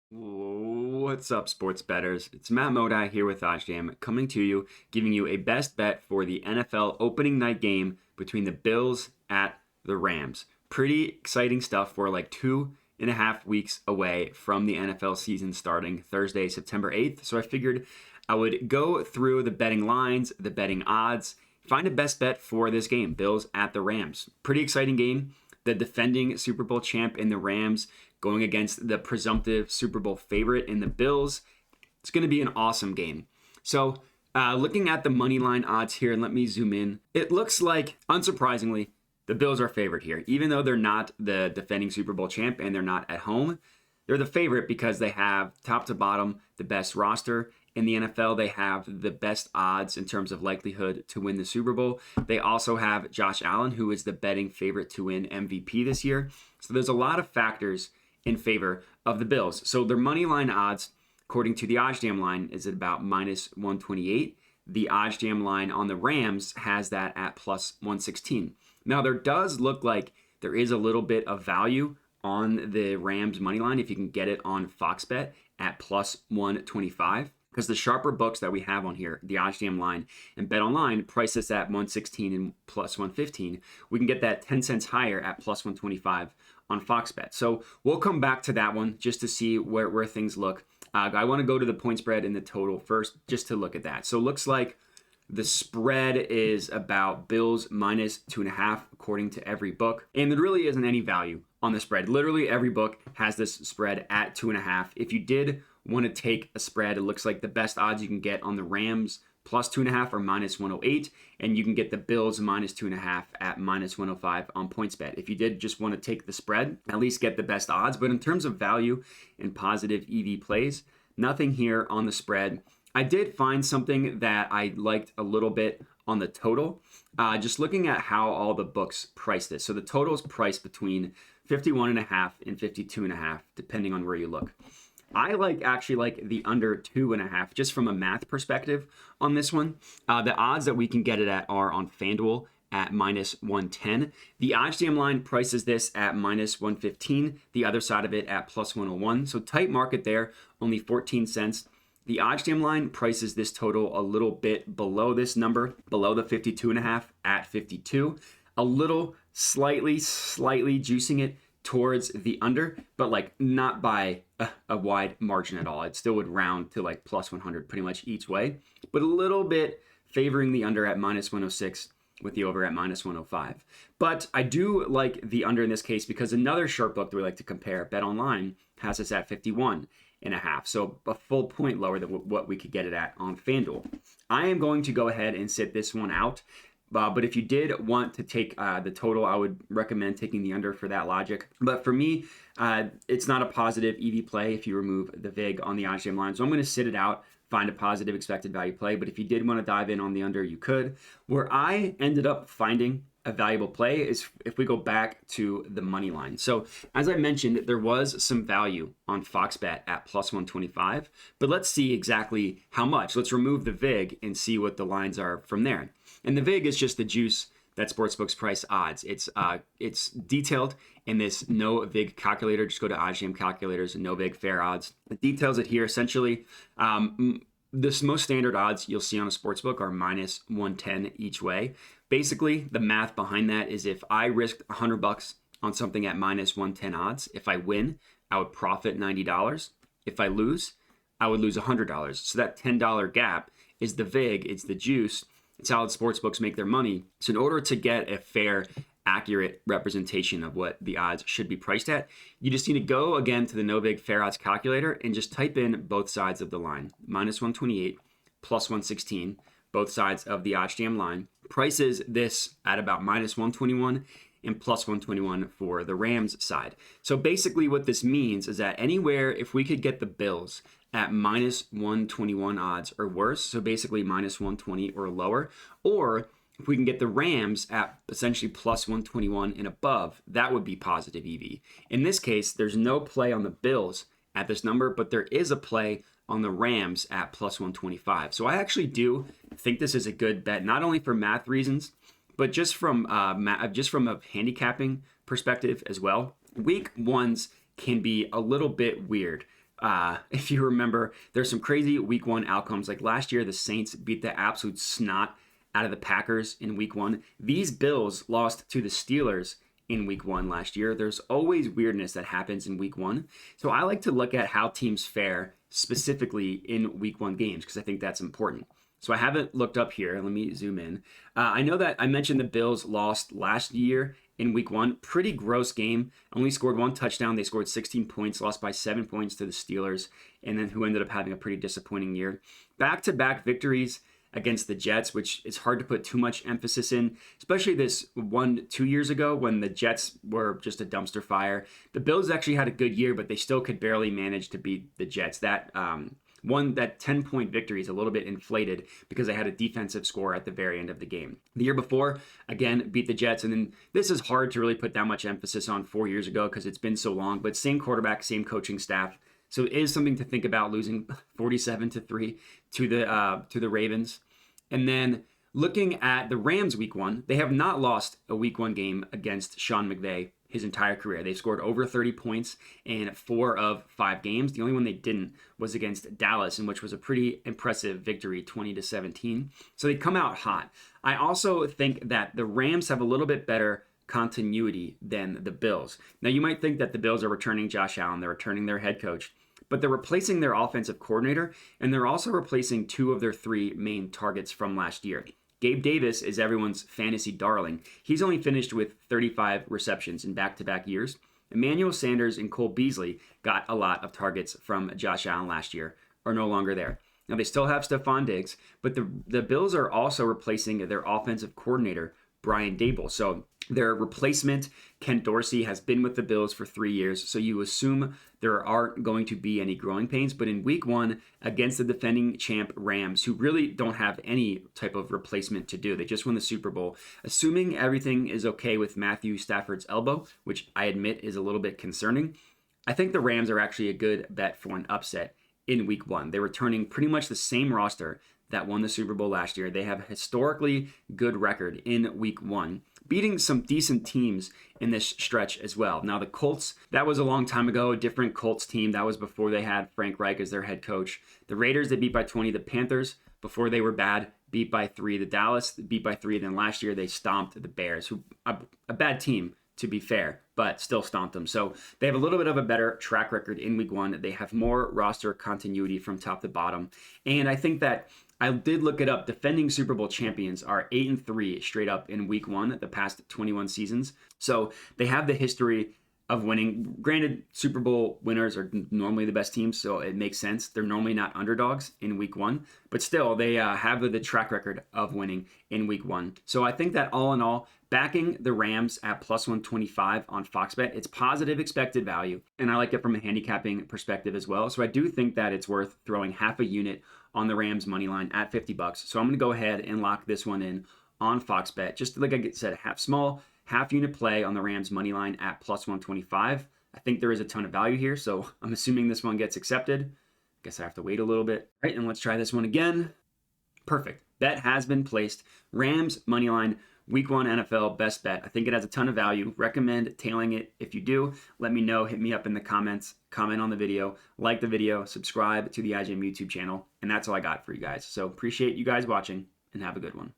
What's up, sports bettors? It's Matt Modi here with OddsJam, coming to you, giving you a best bet for the NFL opening night game between the Bills at the Rams. Pretty exciting stuff. We're like 2.5 weeks away from the NFL season starting Thursday, September 8th. So I figured I would go through the betting lines, the betting odds, find a best bet for this game, Bills at the Rams. Pretty exciting game. The defending Super Bowl champ in the Rams going against the presumptive Super Bowl favorite in the Bills. It's going to be an awesome game. So looking at the money line odds here, and let me zoom in. It looks like, unsurprisingly, the Bills are favored here. Even though they're not the defending Super Bowl champ and they're not at home, they're the favorite because they have top to bottom the best roster in the NFL. They have the best odds in terms of likelihood to win the Super Bowl. They also have Josh Allen, who is the betting favorite to win MVP this year. So there's a lot of factors in favor of the Bills. So their money line odds, according to the OddsJam line, is at about minus 128. The OddsJam line on the Rams has that at plus 116. Now, there does look like there is a little bit of value on the Rams money line if you can get it on Fox Bet at plus 125. Because the sharper books that we have on here, the OddsJam line and Bet Online, price this at 116 and plus 115. We can get that 10 cents higher at plus 125 on Fox Bet. So we'll come back to that one just to see where things look. I want to go to the point spread and the total first just to look at that. So it looks like the spread is about Bills minus 2.5 according to every book. And there really isn't any value on the spread. Literally every book has this spread at 2.5. If you did want to take a spread, it looks like the best odds you can get on the Rams plus 2.5 or minus 108, and you can get the Bills minus 2.5 at minus 105 on PointsBet. If you did just want to take the spread, at least get the best odds. But in terms of value and positive EV plays, nothing here on the spread. I did find something that I liked a little bit on the total. Just looking at how all the books price this. So the total is priced between 51.5 and 52.5, depending on where you look. I actually like the under 2.5 just from a math perspective on this one. The odds that we can get it at are on FanDuel at minus 110. The OddsJam line prices this at minus 115. The other side of it at plus 101. So tight market there, only 14 cents. The OddsJam line prices this total a little bit below this number, below the 52.5 at 52. A little slightly juicing it towards the under, but not by a wide margin at all. It still would round to plus 100 pretty much each way, but a little bit favoring the under at minus 106 with the over at minus 105. But I do like the under in this case because another sharp book that we like to compare, Bet Online, has us at 51.5. So a full point lower than what we could get it at on FanDuel. I am going to go ahead and sit this one out. But if you did want to take the total, I would recommend taking the under for that logic. But for me, it's not a positive EV play if you remove the VIG on the OddsJam line. So I'm going to sit it out, find a positive expected value play. But if you did want to dive in on the under, you could. Where I ended up finding a valuable play is if we go back to the money line. So as I mentioned, there was some value on Fox Bet at plus 125. But let's see exactly how much. Let's remove the VIG and see what the lines are from there. And the VIG is just the juice that sportsbooks price odds. It's detailed in this Novig calculator. Just go to OddsJam calculators and Novig fair odds. It details it here. Essentially, the most standard odds you'll see on a sportsbook are minus 110 each way. Basically, the math behind that is if I risked $100 on something at minus 110 odds, if I win, I would profit $90. If I lose, I would lose $100. So that $10 gap is the VIG. It's the juice. It's how the sportsbooks make their money. So in order to get a fair, accurate representation of what the odds should be priced at, you just need to go again to the Novig Fair Odds calculator and just type in both sides of the line. Minus 128, plus 116, both sides of the OddsJam line. Prices this at about minus 121 and plus 121 for the Rams side. So basically what this means is that anywhere, if we could get the Bills at minus 121 odds or worse, so basically minus 120 or lower, or if we can get the Rams at essentially plus 121 and above, that would be positive EV. In this case, there's no play on the Bills at this number, but there is a play on the Rams at plus 125. So I actually do think this is a good bet, not only for math reasons, but just from a handicapping perspective as well. Week ones can be a little bit weird If you remember, there's some crazy week one outcomes. Like last year, the Saints beat the absolute snot out of the Packers in week one. These Bills lost to the Steelers in week one last year. There's always weirdness that happens in week one. So I like to look at how teams fare specifically in week one games because I think that's important. So I have it looked up here. Let me zoom in. I know that I mentioned the Bills lost last year in week one. Pretty gross game. Only scored one touchdown. They scored 16 points, lost by 7 points to the Steelers, and then who ended up having a pretty disappointing year. Back-to-back victories against the Jets, which is hard to put too much emphasis in, especially this 2 years ago when the Jets were just a dumpster fire. The Bills actually had a good year, but they still could barely manage to beat the Jets. That 10-point victory is a little bit inflated because they had a defensive score at the very end of the game. The year before, again, beat the Jets. And then this is hard to really put that much emphasis on 4 years ago because it's been so long, but same quarterback, same coaching staff. So it is something to think about, losing 47-3 to the Ravens. And then looking at the Rams week one, they have not lost a week one game against Sean McVay his entire career. They've scored over 30 points in 4 of 5 games. The only one they didn't was against Dallas, in which was a pretty impressive victory, 20-17. So they come out hot. I also think that the Rams have a little bit better continuity than the Bills. Now, you might think that the Bills are returning Josh Allen, they're returning their head coach, but they're replacing their offensive coordinator, and they're also replacing 2 of their 3 main targets from last year. Gabe Davis is everyone's fantasy darling. He's only finished with 35 receptions in back-to-back years. Emmanuel Sanders and Cole Beasley got a lot of targets from Josh Allen last year, are no longer there. Now, they still have Stephon Diggs, but the Bills are also replacing their offensive coordinator, Brian Daboll. So their replacement, Ken Dorsey, has been with the Bills for 3 years. So you assume there aren't going to be any growing pains. But in week one, against the defending champ Rams, who really don't have any type of replacement to do, they just won the Super Bowl. Assuming everything is okay with Matthew Stafford's elbow, which I admit is a little bit concerning, I think the Rams are actually a good bet for an upset in week one. They're returning pretty much the same roster that won the Super Bowl last year. They have a historically good record in week one, beating some decent teams in this stretch as well. Now, the Colts, that was a long time ago, a different Colts team. That was before they had Frank Reich as their head coach. The Raiders, they beat by 20. The Panthers, before they were bad, beat by 3. The Dallas beat by 3. Then last year, they stomped the Bears, who a bad team, to be fair, but still stomped them. So they have a little bit of a better track record in week one. They have more roster continuity from top to bottom. And I think that I did look it up. Defending Super Bowl champions are 8-3 straight up in week one, the past 21 seasons. So they have the history of winning. Granted, Super Bowl winners are normally the best teams, so it makes sense. They're normally not underdogs in week one, but still they have the track record of winning in week one. So I think that all in all, backing the Rams at plus 125 on Fox Bet, it's positive expected value, and I like it from a handicapping perspective as well. So I do think that it's worth throwing half a unit on the Rams money line at $50. So I'm going to go ahead and lock this one in on Fox Bet. Just like I said, half unit play on the Rams money line at plus 125. I think there is a ton of value here, so I'm assuming this one gets accepted. Guess I have to wait a little bit. All right, and let's try this one again. Perfect. Bet has been placed. Rams money line, week one NFL best bet. I think it has a ton of value. Recommend tailing it. If you do, let me know. Hit me up in the comments. Comment on the video. Like the video. Subscribe to the OddsJam YouTube channel. And that's all I got for you guys. So appreciate you guys watching and have a good one.